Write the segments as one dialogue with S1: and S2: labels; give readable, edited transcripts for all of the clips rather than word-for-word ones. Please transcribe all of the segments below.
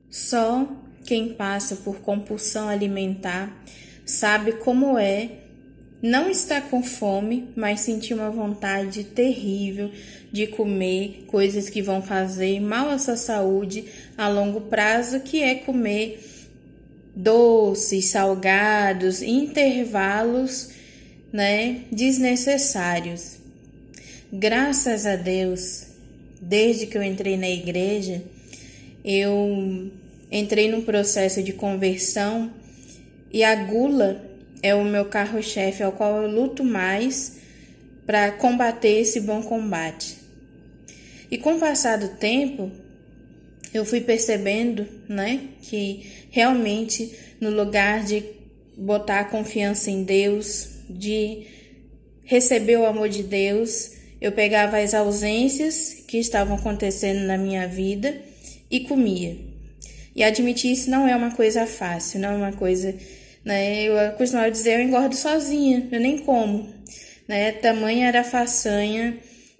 S1: Só quem passa por compulsão alimentar sabe como é não estar com fome, mas sentir uma vontade terrível de comer coisas que vão fazer mal à sua saúde a longo prazo, que é comer doces, salgados, intervalos, desnecessários. Graças a Deus, desde que eu entrei na igreja, eu entrei num processo de conversão e a gula é o meu carro-chefe, ao qual eu luto mais para combater esse bom combate. E com o passar do tempo, eu fui percebendo, que realmente no lugar de botar a confiança em Deus, de receber o amor de Deus, eu pegava as ausências que estavam acontecendo na minha vida e comia. E admitir isso não é uma coisa fácil, não é uma coisa, eu costumava dizer, eu engordo sozinha, eu nem como, Tamanha era a façanha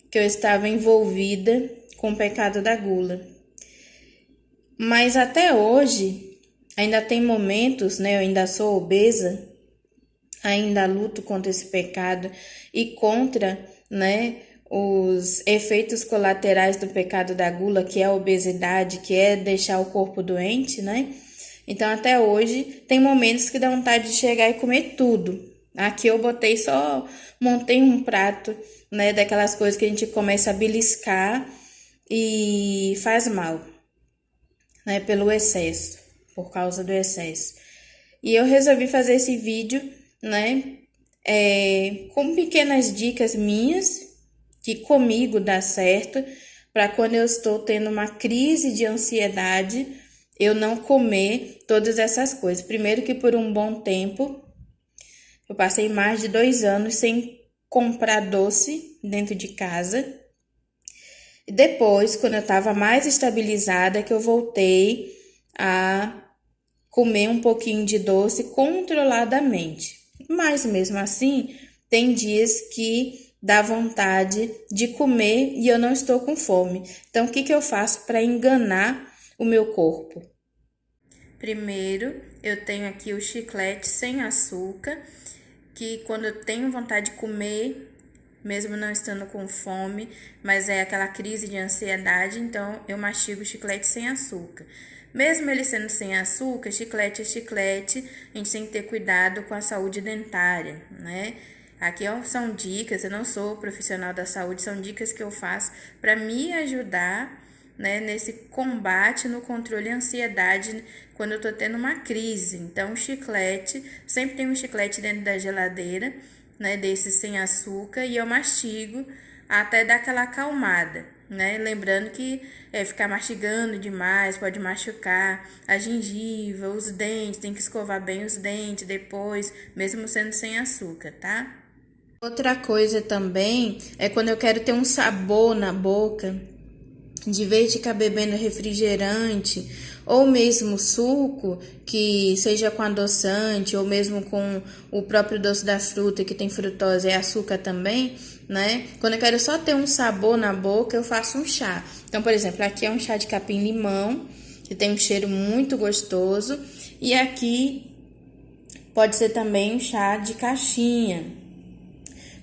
S1: que eu estava envolvida com o pecado da gula. Mas até hoje, ainda tem momentos, eu ainda sou obesa, ainda luto contra esse pecado e contra, os efeitos colaterais do pecado da gula, que é a obesidade, que é deixar o corpo doente, Então, até hoje, tem momentos que dá vontade de chegar e comer tudo. Aqui eu montei um prato, daquelas coisas que a gente começa a beliscar e faz mal, pelo excesso, por causa do excesso. E eu resolvi fazer esse vídeo, com pequenas dicas minhas, que comigo dá certo, para quando eu estou tendo uma crise de ansiedade, eu não comer todas essas coisas. Primeiro que por um bom tempo, eu passei mais de 2 anos sem comprar doce dentro de casa. E depois, quando eu estava mais estabilizada, que eu voltei a comer um pouquinho de doce controladamente. Mas mesmo assim, tem dias que dá vontade de comer e eu não estou com fome. Então, o que eu faço para enganar o meu corpo? Primeiro, eu tenho aqui o chiclete sem açúcar, que quando eu tenho vontade de comer, mesmo não estando com fome, mas é aquela crise de ansiedade, então eu mastigo o chiclete sem açúcar. Mesmo ele sendo sem açúcar, chiclete é chiclete, a gente tem que ter cuidado com a saúde dentária, Aqui são dicas, eu não sou profissional da saúde, são dicas que eu faço para me ajudar, nesse combate, no controle da ansiedade, quando eu tô tendo uma crise. Então, chiclete, sempre tem um chiclete dentro da geladeira, desse sem açúcar, e eu mastigo até dar aquela acalmada, Lembrando que ficar mastigando demais pode machucar a gengiva, os dentes, tem que escovar bem os dentes depois, mesmo sendo sem açúcar, tá? Outra coisa também é quando eu quero ter um sabor na boca, de vez de ficar bebendo refrigerante ou mesmo suco, que seja com adoçante ou mesmo com o próprio doce da fruta, que tem frutose e açúcar também, Quando eu quero só ter um sabor na boca, eu faço um chá. Então, por exemplo, aqui é um chá de capim-limão, que tem um cheiro muito gostoso, e aqui pode ser também um chá de caixinha,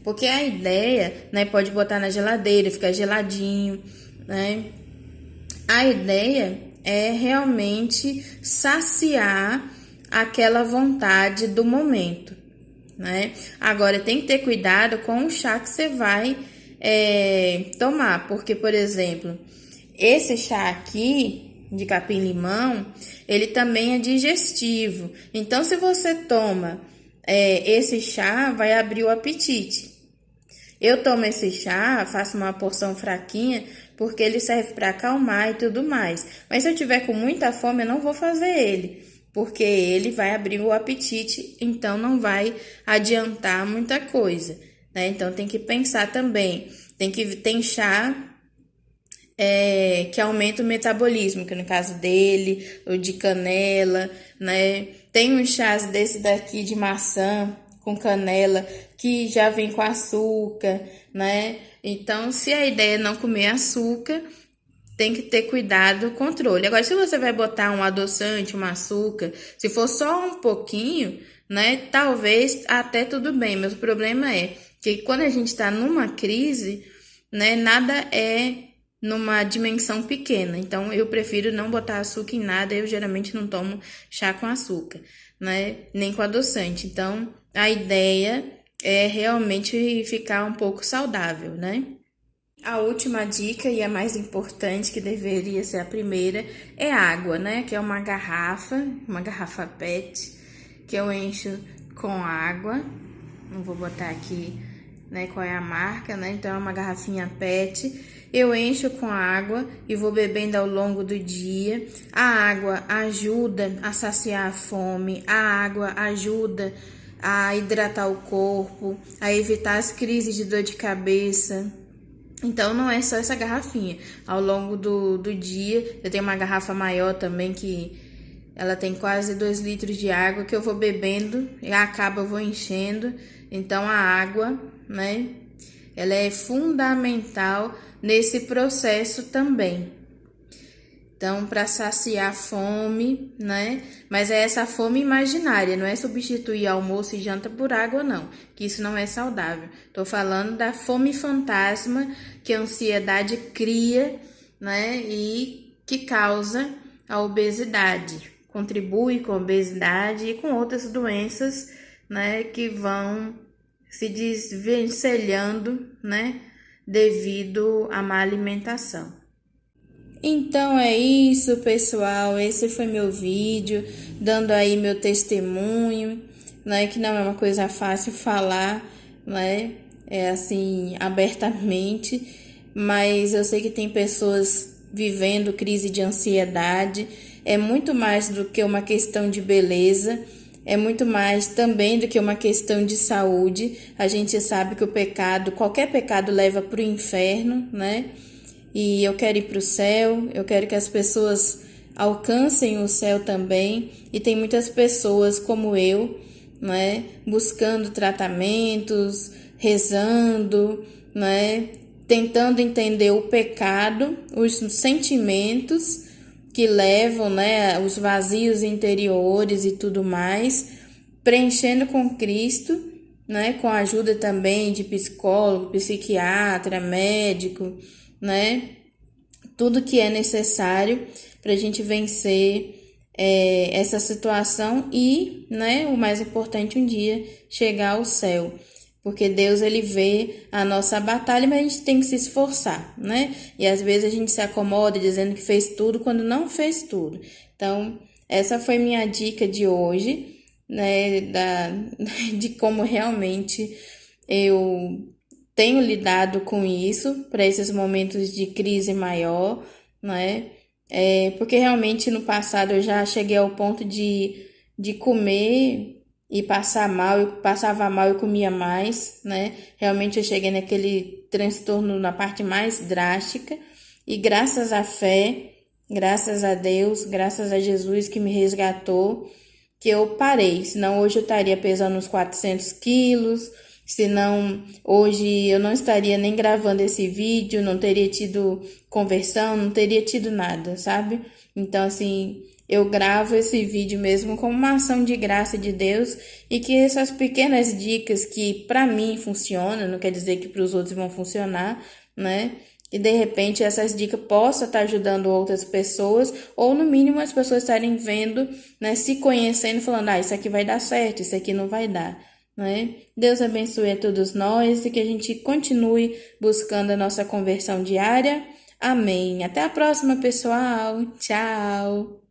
S1: porque a ideia, pode botar na geladeira, ficar geladinho, A ideia é realmente saciar aquela vontade do momento, Agora, tem que ter cuidado com o chá que você vai tomar, porque, por exemplo, esse chá aqui, de capim-limão, ele também é digestivo. Então, se você toma esse chá, vai abrir o apetite. Eu tomo esse chá, faço uma porção fraquinha, porque ele serve para acalmar e tudo mais. Mas se eu tiver com muita fome, eu não vou fazer ele, porque ele vai abrir o apetite, então não vai adiantar muita coisa, Então tem que pensar também. Tem chá que aumenta o metabolismo, que no caso dele, o de canela, Tem uns chás desse daqui de maçã com canela, que já vem com açúcar, Então, se a ideia é não comer açúcar, tem que ter cuidado, controle. Agora, se você vai botar um adoçante, um açúcar, se for só um pouquinho, né, talvez até tudo bem, mas o problema é que quando a gente está numa crise, né, nada é numa dimensão pequena. Então, eu prefiro não botar açúcar em nada, eu geralmente não tomo chá com açúcar, né, nem com adoçante. Então, a ideia é realmente ficar um pouco saudável, né? A última dica e a mais importante, que deveria ser a primeira, é água, né? Que é uma garrafa PET, que eu encho com água. Não vou botar aqui, né, qual é a marca, né? Então é uma garrafinha PET. Eu encho com água e vou bebendo ao longo do dia. A água ajuda a saciar a fome, a água ajuda a hidratar o corpo, a evitar as crises de dor de cabeça. Então, não é só essa garrafinha. Ao longo do dia, eu tenho uma garrafa maior também, que ela tem quase 2 litros de água, que eu vou bebendo e acaba, eu vou enchendo. Então, a água, né, ela é fundamental nesse processo também. Então, para saciar a fome, né? Mas é essa fome imaginária, não é substituir almoço e janta por água, não, que isso não é saudável. Tô falando da fome fantasma que a ansiedade cria, né? E que causa a obesidade, contribui com a obesidade e com outras doenças, né? Que vão se desvencilhando, né? Devido à má alimentação. Então é isso, pessoal. Esse foi meu vídeo, dando aí meu testemunho, né? Que não é uma coisa fácil falar, né? É assim, abertamente, mas eu sei que tem pessoas vivendo crise de ansiedade. É muito mais do que uma questão de beleza, é muito mais também do que uma questão de saúde. A gente sabe que o pecado, qualquer pecado leva para o inferno, né? E eu quero ir para o céu, eu quero que as pessoas alcancem o céu também. E tem muitas pessoas como eu, né, buscando tratamentos, rezando, né, tentando entender o pecado, os sentimentos que levam, né, os vazios interiores e tudo mais, preenchendo com Cristo, né, com a ajuda também de psicólogo, psiquiatra, médico, né? Tudo que é necessário para a gente vencer essa situação e, né, o mais importante, um dia chegar ao céu. Porque Deus, ele vê a nossa batalha, mas a gente tem que se esforçar, né? E às vezes a gente se acomoda dizendo que fez tudo quando não fez tudo. Então, essa foi minha dica de hoje, né? De como realmente eu tenho lidado com isso para esses momentos de crise maior, né? Porque realmente no passado eu já cheguei ao ponto de comer e passar mal, eu passava mal e comia mais, né? Realmente eu cheguei naquele transtorno na parte mais drástica e graças à fé, graças a Deus, graças a Jesus que me resgatou, que eu parei, senão hoje eu estaria pesando uns 400 quilos, senão hoje eu não estaria nem gravando esse vídeo, não teria tido conversão, não teria tido nada, sabe? Então, assim, eu gravo esse vídeo mesmo como uma ação de graça de Deus e que essas pequenas dicas que para mim funcionam, não quer dizer que para os outros vão funcionar, né? E de repente essas dicas possam estar ajudando outras pessoas, ou no mínimo as pessoas estarem vendo, né, se conhecendo, falando, isso aqui vai dar certo, isso aqui não vai dar, né? Deus abençoe a todos nós e que a gente continue buscando a nossa conversão diária. Amém. Até a próxima, pessoal. Tchau.